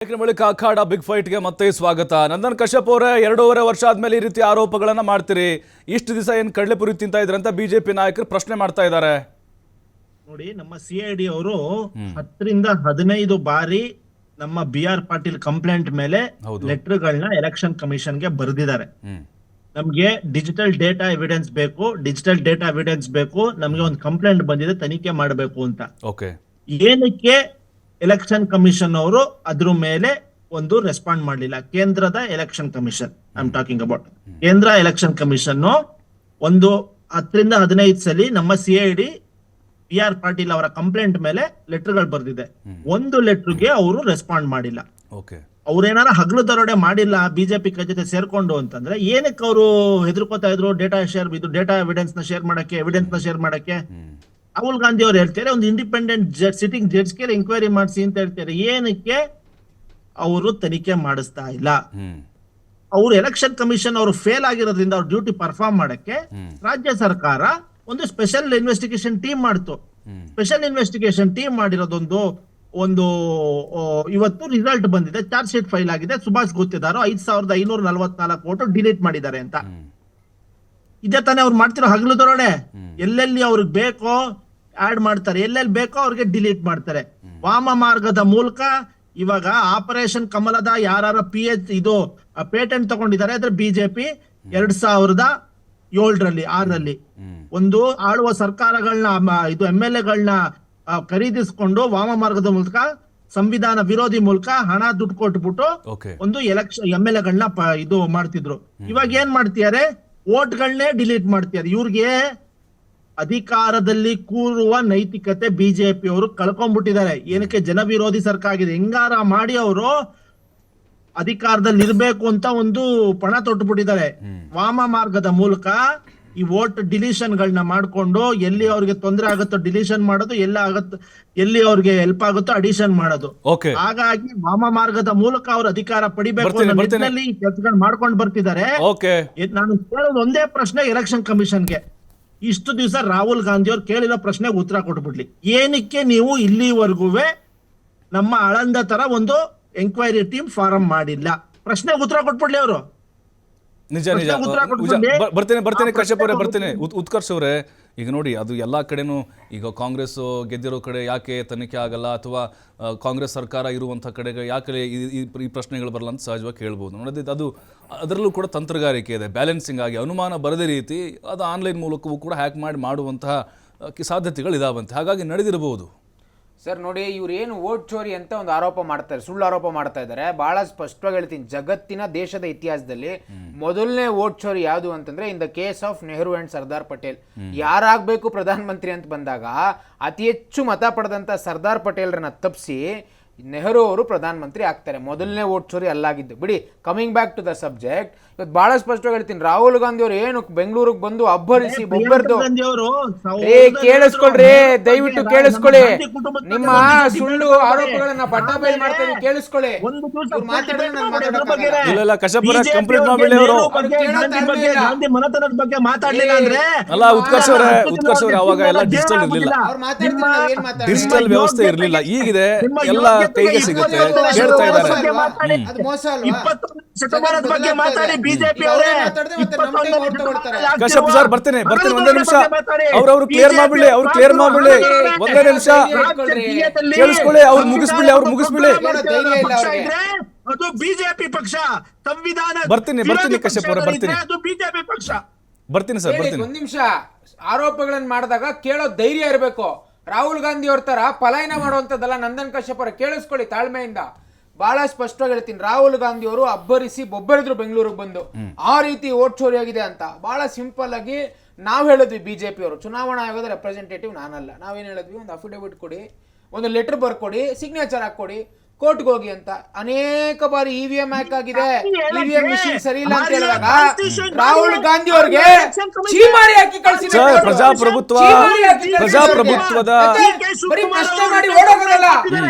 ಬಳಿಕ ಅಖಾಡ ಬಿಗ್ ಫೈಟ್ಗೆ ಮತ್ತೆ ಸ್ವಾಗತ. ನಂದನ್ ಕಶ್ಯಪ್ ಅವರೇ, 2.5 ವರ್ಷ ಆದ್ಮೇಲೆ ಈ ರೀತಿ ಆರೋಪಗಳನ್ನ ಮಾಡ್ತೀರಿ, ಇಷ್ಟು ದಿವಸ ಏನ್ ಕಡಲೆಪುರಿ ತಿಂತಾ ಇದ್ರಂತ ಬಿಜೆಪಿ ನಾಯಕರು ಪ್ರಶ್ನೆ ಮಾಡ್ತಾ ಇದ್ದಾರೆ. ನೋಡಿ, ನಮ್ಮ ಸಿಐಡಿ ಅವರು 10 ರಿಂದ 15 ಬಾರಿ ನಮ್ಮ BR ಪಾಟೀಲ್ ಕಂಪ್ಲೇಂಟ್ ಮೇಲೆ ಲೆಟರ್ಗಳನ್ನ ಎಲೆಕ್ಷನ್ ಕಮಿಷನ್ ಗೆ ಬರೆದಿದ್ದಾರೆ. ನಮ್ಗೆ ಡಿಜಿಟಲ್ ಡೇಟಾ ಎವಿಡೆನ್ಸ್ ಬೇಕು, ನಮ್ಗೆ ಒಂದು ಕಂಪ್ಲೇಂಟ್ ಬಂದಿದೆ, ತನಿಖೆ ಮಾಡಬೇಕು ಅಂತ. ಏನಕ್ಕೆ ಎಲೆಕ್ಷನ್ ಕಮಿಷನ್ ಅವರು ಅದ್ರ ಮೇಲೆ ಒಂದು ರೆಸ್ಪಾಂಡ್ ಮಾಡಲಿಲ್ಲ? ಕೇಂದ್ರದ election commission, I am talking about ಕೇಂದ್ರ ಎಲೆಕ್ಷನ್ ಕಮಿಷನ್ ಒಂದು 10 ರಿಂದ 15 ಸಲ ನಮ್ಮ ಸಿಐಡಿ BR ಪಾಟೀಲ್ ಅವರ ಕಂಪ್ಲೇಂಟ್ ಮೇಲೆ ಲೆಟರ್ಗಳು ಬರ್ದಿದೆ. ಒಂದು ಲೆಟರ್ಗೆ ಅವರು ರೆಸ್ಪಾಂಡ್ ಮಾಡಿಲ್ಲ. ಅವ್ರೇನಾರ ಹಗಲು ದರೋಡೆ ಮಾಡಿಲ್ಲ ಬಿಜೆಪಿ ಜೊತೆ ಸೇರ್ಕೊಂಡು ಅಂತಂದ್ರೆ ಏನಕ್ಕೆ ಅವರು ಹೆದರ್ಕೋತಾ ಇದ್ರು? ಡೇಟಾ ಎವಿಡೆನ್ಸ್ ನ ಶೇರ್ ಮಾಡಕ್ಕೆ ರಾಹುಲ್ ಗಾಂಧಿ ಅವ್ರು ಹೇಳ್ತಾರೆ ಒಂದು ಇಂಡಿಪೆಂಡೆಂಟ್ ಸಿಟಿಂಗ್ ಜಡ್ಜ್ಗೆ ಎಂಕ್ವೈರಿ ಮಾಡಿಸಿ ಅಂತ ಹೇಳ್ತಾರೆ. ಏನಕ್ಕೆ ಅವರು ತನಿಖೆ ಮಾಡಿಸ್ತಾ ಇಲ್ಲ? ಅವರು ಎಲೆಕ್ಷನ್ ಕಮಿಷನ್ ಅವರು ಫೇಲ್ ಆಗಿರೋದ್ರಿಂದ ಅವ್ರ ಡ್ಯೂಟಿ ಪರ್ಫಾರ್ಮ್ ಮಾಡಕ್ಕೆ ರಾಜ್ಯ ಸರ್ಕಾರ ಒಂದು ಸ್ಪೆಷಲ್ ಇನ್ವೆಸ್ಟಿಗೇಷನ್ ಟೀಮ್ ಮಾಡ್ತು. ಸ್ಪೆಷಲ್ ಇನ್ವೆಸ್ಟಿಗೇಷನ್ ಟೀಮ್ ಮಾಡಿರೋದೊಂದು ಇವತ್ತು ರಿಸಲ್ಟ್ ಬಂದಿದೆ, ಚಾರ್ಜ್ ಶೀಟ್ ಫೈಲ್ ಆಗಿದೆ. ಸುಭಾಷ್ ಗುತ್ತಿದಾರ್ 5,544 ವೋಟು ಡಿಲೀಟ್ ಮಾಡಿದ್ದಾರೆ ಅಂತ. ಇದೇ ತಾನೇ ಅವ್ರು ಮಾಡ್ತಿರೋ ಹಗಲು ದರೋಡೆ. ಎಲ್ಲೆಲ್ಲಿ ಅವ್ರಿಗೆ ಬೇಕೋ ಆಡ್ ಮಾಡ್ತಾರೆ, ಎಲ್ಲೆಲ್ಲಿ ಬೇಕೋ ಅವ್ರಿಗೆ ಡಿಲೀಟ್ ಮಾಡ್ತಾರೆ. ವಾಮ ಮಾರ್ಗದ ಮೂಲಕ ಇವಾಗ ಆಪರೇಷನ್ ಕಮಲದ ಯಾರು ಪೇಟೆಂಟ್ ತಗೊಂಡಿದ್ದಾರೆ ಅದ್ರ ಬಿಜೆಪಿ 2007ರಲ್ಲಿ 6ರಲ್ಲಿ ಒಂದು ಆಳುವ ಸರ್ಕಾರಗಳನ್ನ MLA ಖರೀದಿಸ್ಕೊಂಡು ವಾಮ ಮಾರ್ಗದ ಮೂಲಕ ಸಂವಿಧಾನ ವಿರೋಧಿ ಮೂಲಕ ಹಣ ದುಡ್ಡು ಕೊಟ್ಬಿಟ್ಟು ಒಂದು ಎಲೆಕ್ಷನ್ MLA ಮಾಡ್ತಿದ್ರು. ಇವಾಗ ಏನ್ ಮಾಡ್ತಿದ್ದಾರೆ? ವೋಟ್ಗಳನ್ನೇ ಡಿಲೀಟ್ ಮಾಡ್ತಿದ್ದಾರೆ. ಇವ್ರಿಗೆ ಅಧಿಕಾರದಲ್ಲಿ ಕೂರುವ ನೈತಿಕತೆ ಬಿಜೆಪಿ ಅವರು ಕಳ್ಕೊಂಡ್ಬಿಟ್ಟಿದ್ದಾರೆ. ಏನಕ್ಕೆ? ಜನವಿರೋಧಿ ಸರ್ಕಾರ ಆಗಿದೆ. ಹೆಂಗಾರ ಮಾಡಿ ಅವರು ಅಧಿಕಾರದಲ್ಲಿ ಇರ್ಬೇಕು ಅಂತ ಒಂದು ಪಣ ತೊಟ್ಟುಬಿಟ್ಟಿದ್ದಾರೆ. ವಾಮ ಮಾರ್ಗದ ಮೂಲಕ ಈ ವೋಟ್ ಡಿಲೀಷನ್ ಗಳನ್ನ ಮಾಡ್ಕೊಂಡು ಎಲ್ಲಿ ಅವ್ರಿಗೆ ತೊಂದರೆ ಆಗುತ್ತೋ ಡಿಲೀಷನ್ ಮಾಡೋದು, ಎಲ್ಲಿ ಅವ್ರಿಗೆ ಹೆಲ್ಪ್ ಆಗುತ್ತೋ ಅಡಿಷನ್ ಮಾಡೋದು. ಹಾಗಾಗಿ ವಾಮ ಮಾರ್ಗದ ಮೂಲಕ ಅವ್ರ ಅಧಿಕಾರ ಪಡಿಬೇಕು ಅನ್ನೋ ನಿಟ್ಟಿನಲ್ಲಿ ಕೆಲಸಗಳು ಮಾಡ್ಕೊಂಡು ಬರ್ತಿದ್ದಾರೆ. ನಾನು ಕೇಳೋದು ಒಂದೇ ಪ್ರಶ್ನೆ ಎಲೆಕ್ಷನ್ ಕಮಿಷನ್ಗೆ, ಇಷ್ಟು ದಿವಸ ರಾಹುಲ್ ಗಾಂಧಿ ಅವ್ರು ಕೇಳಿರೋ ಪ್ರಶ್ನೆಗೆ ಉತ್ತರ ಕೊಟ್ಬಿಡ್ಲಿ. ಏನಕ್ಕೆ ನೀವು ಇಲ್ಲಿವರೆಗೂ ನಮ್ಮ ಆಳಂದ ತರ ಒಂದು ಎಂಕ್ವೈರಿ ಟೀಮ್ ಫಾರಂ ಮಾಡಿಲ್ಲ? ಪ್ರಶ್ನೆಗೆ ಉತ್ತರ ಕೊಟ್ಬಿಡ್ಲಿ ಅವರು. ನಿಜ ಬರ್ತೇನೆ ಕಶ್ಯಪ್ ಅವರೇ, ಬರ್ತೇನೆ. ಉತ್ಕರ್ಷ್ ಅವರೇ, ಈಗ ನೋಡಿ, ಅದು ಎಲ್ಲ ಕಡೆನೂ ಈಗ ಕಾಂಗ್ರೆಸ್ ಗೆದ್ದಿರೋ ಕಡೆ ಯಾಕೆ ತನಿಖೆ ಆಗಲ್ಲ, ಅಥವಾ ಕಾಂಗ್ರೆಸ್ ಸರ್ಕಾರ ಇರುವಂಥ ಕಡೆಗೆ ಯಾಕೆ ಈ ಪ್ರಶ್ನೆಗಳು ಬರಲ್ಲ ಅಂತ ಸಹಜವಾಗಿ ಕೇಳ್ಬೋದು. ನೋಡಿ, ಅದು ಅದರಲ್ಲೂ ಕೂಡ ತಂತ್ರಗಾರಿಕೆ ಇದೆ, ಬ್ಯಾಲೆನ್ಸಿಂಗ್ ಆಗಿ ಅನುಮಾನ ಬರದೇ ರೀತಿ ಅದು ಆನ್ಲೈನ್ ಮೂಲಕವೂ ಕೂಡ ಹ್ಯಾಕ್ ಮಾಡುವಂತಹ ಸಾಧ್ಯತೆಗಳು ಇದಾವಂತೆ. ಹಾಗಾಗಿ ನಡೆದಿರಬಹುದು. ಸರ್ ನೋಡಿ, ಇವ್ರು ಏನು ವೋಟ್ ಚೋರಿ ಅಂತ ಒಂದು ಆರೋಪ ಮಾಡ್ತಾರೆ, ಸುಳ್ಳು ಆರೋಪ ಮಾಡ್ತಾ ಇದ್ದಾರೆ. ಬಹಳ ಸ್ಪಷ್ಟವಾಗಿ ಹೇಳ್ತೀನಿ, ಜಗತ್ತಿನ ದೇಶದ ಇತಿಹಾಸದಲ್ಲಿ ಮೊದಲನೇ ವೋಟ್ ಚೋರಿ ಯಾವುದು ಅಂತಂದ್ರೆ in the case of Nehru and Sardar Patel. ಯಾರಾಗಬೇಕು ಪ್ರಧಾನಮಂತ್ರಿ ಅಂತ ಬಂದಾಗ ಅತಿ ಹೆಚ್ಚು ಮತ ಪಡೆದಂತ ಸರ್ದಾರ್ ಪಟೇಲ್ರನ್ನ ತಪ್ಪಿಸಿ ನೆಹರು ಅವರು ಪ್ರಧಾನಮಂತ್ರಿ ಆಗ್ತಾರೆ. ಮೊದಲನೇ ವೋಟ್ ಚೋರಿ ಅಲ್ಲಾಗಿದ್ದು ಬಿಡಿ. Coming back to the subject, ಇವತ್ತು ಬಹಳ ಸ್ಪಷ್ಟವಾಗಿ ಹೇಳ್ತೀನಿ, ರಾಹುಲ್ ಗಾಂಧಿ ಅವರು ಏನು ಬೆಂಗಳೂರಿಗೆ ಬಂದು ಅಬ್ಬರಿಸಿ ಬೊಬ್ಬರ್ದು ಕೇಳಿಸ್ಕೊಳ್ರಿ, ದಯವಿಟ್ಟು ಕೇಳಿಸ್ಕೊಳ್ಳಿ. ನಿಮ್ಮ ಸುಳ್ಳು ಆರೋಪಗಳನ್ನ ಪಟ್ಟಾಬೈಲ್ ಮಾಡ್ತಾರೆ, ಕೇಳಿಸ್ಕೊಳ್ಳಿ. ಡಿಜಿಟಲ್ ವ್ಯವಸ್ಥೆ ಇರಲಿಲ್ಲ, ಈಗಿದೆ, ಎಲ್ಲ ಕೈಗೆ ಸಿಗುತ್ತೆ, ಕೇಳ್ತಾ ಇದ್ದಾರೆ. ಕಶ್ಯಪ್ ಸರ್, ಬರ್ತೇನೆ ಒಂದೇ ನಿಮಿಷ, ಅವ್ರು ಕ್ಲಿಯರ್ ಮಾಡ್ಬಿಡ್ಲಿ, ಒಂದೇ ನಿಮಿಷ ಕೇಳಿಸ್ಕೊಳ್ಳಿ, ಅವ್ರು ಮುಗಿಸ್ಬಿಡ್ಲಿ. ಅದು ಬಿಜೆಪಿ ಪಕ್ಷ, ಸಂವಿಧಾನ. ಬರ್ತೀನಿ ಕಶ್ಯಪ್ ಅವರ, ಬಿಜೆಪಿ ಪಕ್ಷ. ಬರ್ತೀನಿ ಸರ್, ಬರ್ತೀನಿ. ಒಂದ್ ನಿಮಿಷ. ಆರೋಪಗಳನ್ನ ಮಾಡಿದಾಗ ಕೇಳೋ ಧೈರ್ಯ ಇರಬೇಕು. ರಾಹುಲ್ ಗಾಂಧಿ ಅವ್ರ ತರ ಪಲಾಯನ ಮಾಡುವಂತದ್ದಲ್ಲ. ನಂದನ್ ಕಶ್ಯಪ್ ಅವರ ಕೇಳಿಸ್ಕೊಳ್ಳಿ ತಾಳ್ಮೆಯಿಂದ. ಬಹಳ ಸ್ಪಷ್ಟವಾಗಿ ಹೇಳ್ತೀನಿ, ರಾಹುಲ್ ಗಾಂಧಿ ಅವರು ಅಬ್ಬರಿಸಿ ಬೊಬ್ಬರಿದ್ರು ಬೆಂಗಳೂರಿಗೆ ಬಂದು ಆ ರೀತಿ ವೋಟ್ ಚೋರಿ ಆಗಿದೆ ಅಂತ. ಬಹಳ ಸಿಂಪಲ್ ಆಗಿ ನಾವ್ ಹೇಳಿದ್ವಿ, ಬಿಜೆಪಿ ಅವರು ಚುನಾವಣಾ ಆಯೋಗದ ರೆಪ್ರೆಸೆಂಟೇಟಿವ್ ನಾನಲ್ಲ, ನಾವೇನ್ ಹೇಳಿದ್ವಿ, ಒಂದು ಅಫಿಡವಿಟ್ ಕೊಡಿ, ಒಂದು ಲೆಟರ್ ಬರ್ಕೊಡಿ, ಸಿಗ್ನೇಚರ್ ಹಾಕೊಡಿ, ಕೋರ್ಟ್ಗೆ ಹೋಗಿ ಅಂತ. ಅನೇಕ ಬಾರಿ ಇವಿಎಂ ಹ್ಯಾಕ್ ಆಗಿದೆ, ಇವಿಎಂ ಮಿಷಿನ್ ಸರಿ ಇಲ್ಲ ಅಂತ ಹೇಳಿದಾಗ ರಾಹುಲ್ ಗಾಂಧಿ ಅವ್ರಿಗೆ ಚೀಮಾರಿ ಹಾಕಿ ಕಳಿಸಿದ್ದಾರೆ. ಪ್ರಜಾಪ್ರಭುತ್ವದ ಬರೀ ಪ್ರಶ್ನೆ ಮಾಡಿ ಓಡೋಗಲ್ಲ.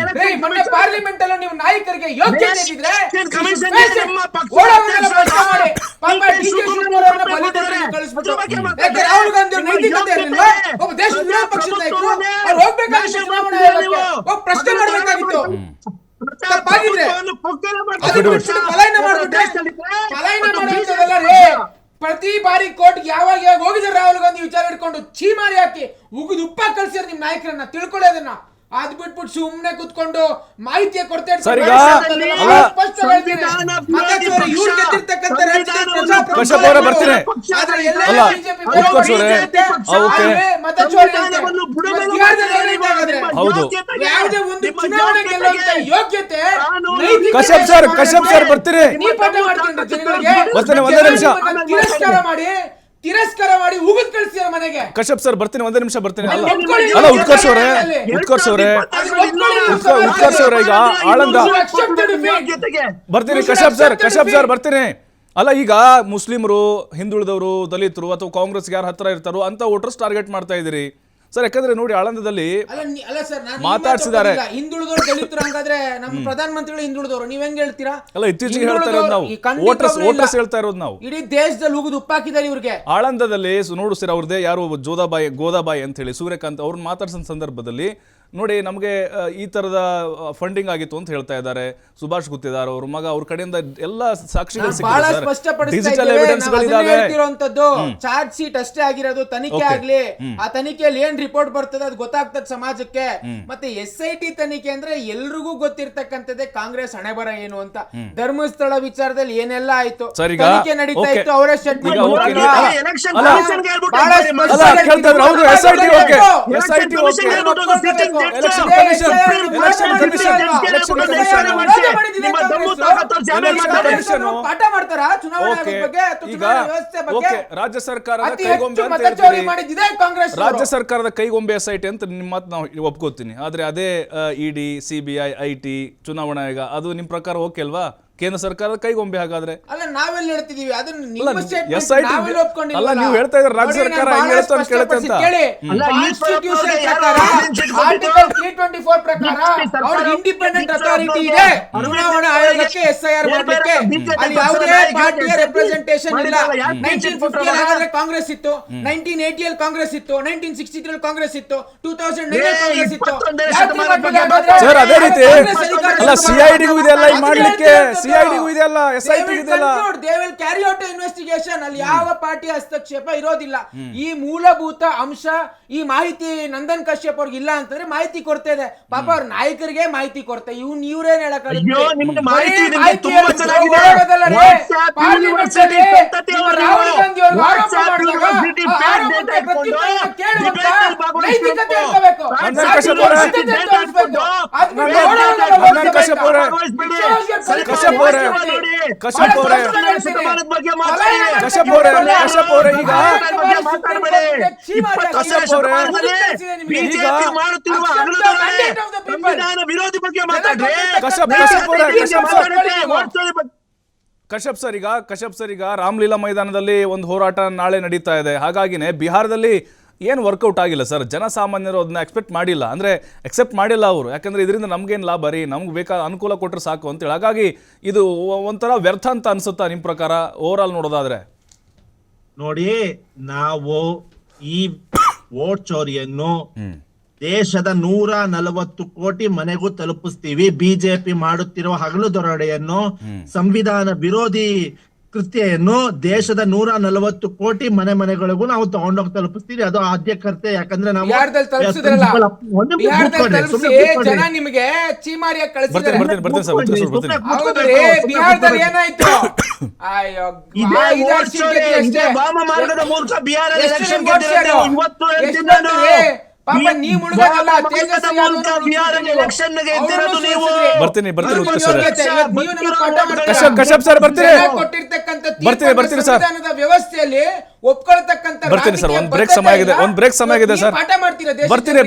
ಮೊನ್ನೆ ಪಾರ್ಲಿಮೆಂಟ್ ಅಲ್ಲೂ ನೀವು ನಾಯಕರಿಗೆ ಯೋಗ್ಯತೆ ಇದ್ರೆ ರಾಹುಲ್ ಗಾಂಧಿ ಅವ್ರ ನೈತಿಕತೆ ಇರಲಿಲ್ಲ. ಒಬ್ಬ ದೇಶದ ವಿರೋಧ ಪಕ್ಷದ ನಾಯಕರು ಅವ್ರು ಹೋಗ್ಬೇಕಾಗಿತ್ತು, ಚುನಾವಣಾ ಆಯೋಗಕ್ಕೆ ಪ್ರಶ್ನೆ ಮಾಡಬೇಕಾಗಿತ್ತು. ತಪ್ಪಾಗಿದ್ರೆ ಪ್ರಜಾಪ್ರಭುತ್ವವನ್ನು ಅದನ್ನ ಬಿಟ್ಬಿಟ್ಟು ಪಲಾಯನ ಮಾಡ್ಬಿಟ್ರೆ ಪಲಾಯನ ಮಾಡುವಂತದಲ್ಲ ರೀ. ಪ್ರತಿ ಬಾರಿ ಕೋರ್ಟ್ ಯಾವಾಗ ಹೋಗಿದ್ದಾರೆ ರಾಹುಲ್ ಗಾಂಧಿ ವಿಚಾರ ಇಟ್ಕೊಂಡು ಚೀಮಾರಿ ಹಾಕಿ ಉಗಿದು ಉಪ್ಪ ಕಳ್ಸಿರ್ ನಿಮ್ ನಾಯಕರನ್ನ ತಿಳ್ಕೊಳ್ಳಿ ಅದನ್ನ. ಅದ್ ಬಿಟ್ಬಿಟ್ಟು ಸುಮ್ನೆ ಕುತ್ಕೊಂಡು ಮಾಹಿತಿಯ ಕೊಡ್ತಾ ಸರ್, ಈಗ ಕಶ್ಯಪ್ ಅವರೇ ಬರ್ತೀನಿ. ಅಲ್ಲ, ಉತ್ಕರ್ಷ್ ಅವರೇ, ಓಕೆ, ಹೌದು ಯೋಗ್ಯತೆ ಕಶ್ಯಪ್ ಸರ್ ಬರ್ತೀನಿ. ಒಂದೇ ನಿಮಿಷ ತಿರಸ್ಕಾರ ಮಾಡಿ ಉಗಿದ್ ಕಳಿಸ್ತೀರ ಮನೆಗೆ. ಕಶ್ಯಪ್ ಸರ್ ಬರ್ತೀನಿ, ಒಂದೇ ನಿಮಿಷ ಬರ್ತೀನಿ. ಅಲ್ಲ ಉತ್ಕರ್ಷ್ ಅವರೇ ಈಗ ಆಳಂದ ಬರ್ತೀನಿ. ಕಶ್ಯಪ್ ಸರ್ ಬರ್ತೀನಿ. ಅಲ್ಲ, ಈಗ ಮುಸ್ಲಿಮರು, ಹಿಂದುಳಿದವರು, ದಲಿತರು ಅಥವಾ ಕಾಂಗ್ರೆಸ್ಗೆ ಯಾರು ಹತ್ರ ಇರ್ತಾರೋ ಅಂತ ವೋಟರ್ಸ್ ಟಾರ್ಗೆಟ್ ಮಾಡ್ತಾ ಇದೀರಿ ಸರ್. ಯಾಕಂದ್ರೆ ನೋಡಿ, ಆಳಂದದಲ್ಲಿ ಮಾತಾಡ್ಸಿದ್ದಾರೆ. ಹಿಂದುಳಿದವರು ದಲಿತರು ಹಂಗಾದ್ರೆ ನಮ್ಮ ಪ್ರಧಾನ ಮಂತ್ರಿಗಳು ಹಿಂದುಳಿದವರು ನೀವ್ ಹೆಂಗ್ ಹೇಳ್ತೀರಾ? ಅಲ್ಲ, ಇತ್ತೀಚೆಗೆ ಹೇಳ್ತಾ ಇರೋದು ನಾವು, ವೋಟರ್ಸ್ ಹೇಳ್ತಾ ಇರೋದು ನಾವು. ಇಡೀ ದೇಶದಲ್ಲಿ ಉಗಿದು ಉಪ್ಪಾಕಿದ್ದಾರೆ ಇವ್ರಿಗೆ. ಆಳಂದದಲ್ಲಿ ನೋಡು ಸರ್, ಅವ್ರದ್ದೇ ಯಾರು ಗೋದಾಬಾಯಿ ಅಂತ ಹೇಳಿ ಸೂರ್ಯಕಾಂತ್ ಅವ್ರನ್ನ ಮಾತಾಡ್ಸೋ ಸಂದರ್ಭದಲ್ಲಿ ನೋಡಿ, ನಮಗೆ ಈ ತರದ ಫಂಡಿಂಗ್ ಆಗಿತ್ತು ಅಂತ ಹೇಳ್ತಾ ಇದ್ದಾರೆ. ಸುಭಾಷ್ ಗುತ್ತಿದಾರ್ ಅವ್ರ ಮಗ, ಅವ್ರ ಕಡೆಯಿಂದ ಎಲ್ಲ ಸಾಕ್ಷಿಗಳು ಡಿಜಿಟಲ್ ಎವಿಡೆನ್ಸ್ ಗಳಿದಾವೆ. ಚಾರ್ಜ್ ಶೀಟ್ ಅಷ್ಟೇ ಆಗಿರೋದು, ತನಿಖೆ ಆಗ್ಲಿ, ಆ ತನಿಖೆಯಲ್ಲಿ ಏನ್ ರಿಪೋರ್ಟ್ ಬರ್ತದೆ ಅದು ಗೊತ್ತಾಗ್ತದೆ ಸಮಾಜಕ್ಕೆ. ಮತ್ತೆ SIT ತನಿಖೆ ಅಂದ್ರೆ ಎಲ್ರಿಗೂ ಗೊತ್ತಿರ್ತಕ್ಕಂಥದ್ದೇ ಕಾಂಗ್ರೆಸ್ ಹಣೆಬರ ಏನು ಅಂತ. ಧರ್ಮಸ್ಥಳ ವಿಚಾರದಲ್ಲಿ ಏನೆಲ್ಲ ಆಯ್ತು, ತನಿಖೆ ನಡೀತಾ ಇತ್ತು, ಅವರೇ ಪಾಠ ಮಾಡ್ತಾರ ಚುನಾವಣೆ ಬಗ್ಗೆ, ವ್ಯವಸ್ಥೆ ಬಗ್ಗೆ. ರಾಜ್ಯ ಸರ್ಕಾರದ ಕೈಗೊಂಬೆ SIT ಅಂತ ನಿಮ್ಮ ಮಾತು ನಾವು ಒಪ್ಕೋತೀನಿ. ಆದ್ರೆ ಅದೇ ED, CBI, IT, ಚುನಾವಣಾ ಆಯೋಗ ಅದು ನಿಮ್ ಪ್ರಕಾರ ಓಕೆ ಅಲ್ವಾ? ಕೇಂದ್ರ ಸರ್ಕಾರದ ಕೈಗೊಂಬೆ ಹಾಗಾದ್ರೆ ಅಲ್ಲ, ನಾವೆಲ್ಲ ಹೇಳ್ತಿದೀವಿ ಅದನ್ನ ಅಲ್ಲ, ನೀವು ಹೇಳ್ತಾ ಇದ್ರೆ ರಾಜ್ಯ ಸರ್ಕಾರ ಹೆಂಗ್ ಹೇಳುತ್ತೆ ಅಂತ ಕೇಳುತ್ತೆ ಅಂತ. ಆರ್ಟಿಕಲ್ 324 ಪ್ರಕಾರ ಅವ್ರಿಗೆ ಇಂಡಿಪೆಂಡೆಂಟ್ ಅಥಾರಿಟಿ ಇದೆ ಚುನಾವಣಾ ಆಯೋಗಕ್ಕೆ SIR ಮಾಡಲಿಕ್ಕೆ. ಅಲ್ಲಿ ಯಾವುದೇ ಪಾರ್ಟಿಯ ರೆಪ್ರೆಸೆಂಟೇಷನ್ ಇಲ್ಲ. 1950 ಹಾಗಾದ್ರೆ ಕಾಂಗ್ರೆಸ್ ಇತ್ತು, 1980 ಕಾಂಗ್ರೆಸ್ ಇತ್ತು, 1963 ಕಾಂಗ್ರೆಸ್ ಇತ್ತು, 2009 ಕಾಂಗ್ರೆಸ್ ಇತ್ತು. ಸರ್, ಅದೇ ರೀತಿ ಅಲ್ಲ, CIDಗೂ ಇದೆಲ್ಲ ಮಾಡ್ಲಿಕ್ಕೆ, CIDಗೂ ಇದೆಲ್ಲ, SIT ಇದೆಲ್ಲ. They will carry out investigation. ಅಲ್ಲಿ ಯಾವ ಪಾರ್ಟಿ ಹಸ್ತಕ್ಷೇಪ ಇರೋದಿಲ್ಲ. ಈ ಮೂಲಭೂತ ಅಂಶ, ಈ ಮಾಹಿತಿ ನಂದನ್ ಕಶ್ಯಪ್ ಅವ್ರಿಗೆ ಇಲ್ಲ ಅಂತಂದ್ರೆ ಮಾಹಿತಿ ಕೊಡ್ತಾ ಇದೆ. ಪಾಪ ಅವ್ರ ನಾಯಕರಿಗೆ ಮಾಹಿತಿ ಕೊಡ್ತಾ ಇವ್ರೇನ್ ಹೇಳಕ್ಕಾಗುತ್ತೆ? ರಾಹುಲ್ ಗಾಂಧಿ ಅವರು ಆರೋಪ ಮಾಡಿದಾಗ ಕಶ್ಯಪ್ ಸರ್ ಈಗ ರಾಮಲೀಲಾ ಮೈದಾನದಲ್ಲಿ ಒಂದು ಹೋರಾಟ ನಾಳೆ ನಡೀತಾ ಇದೆ. ಹಾಗಾಗಿನೇ ಬಿಹಾರದಲ್ಲಿ ಏನು ವರ್ಕೌಟ್ ಆಗಿಲ್ಲ ಸರ್. ಜನಸಾಮಾನ್ಯರು ಅದನ್ನ ಎಕ್ಸ್ಪೆಕ್ಟ್ ಮಾಡಿಲ್ಲ, ಅಂದರೆ ಎಕ್ಸೆಪ್ಟ್ ಮಾಡಿಲ್ಲ ಅವರು. ಯಾಕಂದರೆ ಇದರಿಂದ ನಮಗೇನು ಲಾಭ ರೀ, ನಮ್ಗೆ ಬೇಕಾದ ಅನುಕೂಲ ಕೊಟ್ಟರೆ ಸಾಕು ಅಂತೇಳಿ. ಹಾಗಾಗಿ ಇದು ಒಂಥರ ವ್ಯರ್ಥ ಅಂತ ಅನ್ಸುತ್ತಾ ನಿಮ್ಮ ಪ್ರಕಾರ ಓವರ್ ಆಲ್ ನೋಡೋದಾದ್ರೆ? ನೋಡಿ, ನಾವು ಈ ವೋಟ್ ಚೋರಿಯನ್ನು ದೇಶದ 140 ಕೋಟಿ ಮನೆಗೂ ತಲುಪಿಸ್ತೀವಿ. ಬಿಜೆಪಿ ಮಾಡುತ್ತಿರುವ ಹಗಲು ದರೋಡೆಯನ್ನು, ಸಂವಿಧಾನ ವಿರೋಧಿ ಕೃತ್ಯವನ್ನು ದೇಶದ 140 ಕೋಟಿ ಮನೆಗಳಿಗೂ ನಾವು ತಗೊಂಡೋಗಿ ತಲುಪಿಸ್ತೀವಿ. ಅದು ಆದ್ಯ ಕರ್ತವ್ಯ. ಯಾಕಂದ್ರೆ ನಾವು ಜನ ನಿಮಗೆ ಚೀಮಾರಿಯ ಬಿಹಾರದಲ್ಲಿ ಏನಾಯ್ತು? ವಾಮ ಮಾರ್ಗದ ಮೂಲಕ ಬಿಹಾರ ಎಲೆಕ್ಷನ್ ಬರ್ತೀನಿ ಕಶ್ಯಪ್ ಸರ್, ಬರ್ತೀನಿ ಸರ್. ವ್ಯವಸ್ಥೆಯಲ್ಲಿ ಒಪ್ಕೊಳ್ತಕ್ಕಂಥ ಬರ್ತೀನಿ ಸರ್. ಒಂದ್ ಬ್ರೇಕ್ ಸಮಯ ಆಗಿದೆ ಸರ್. ಬರ್ತೀನಿ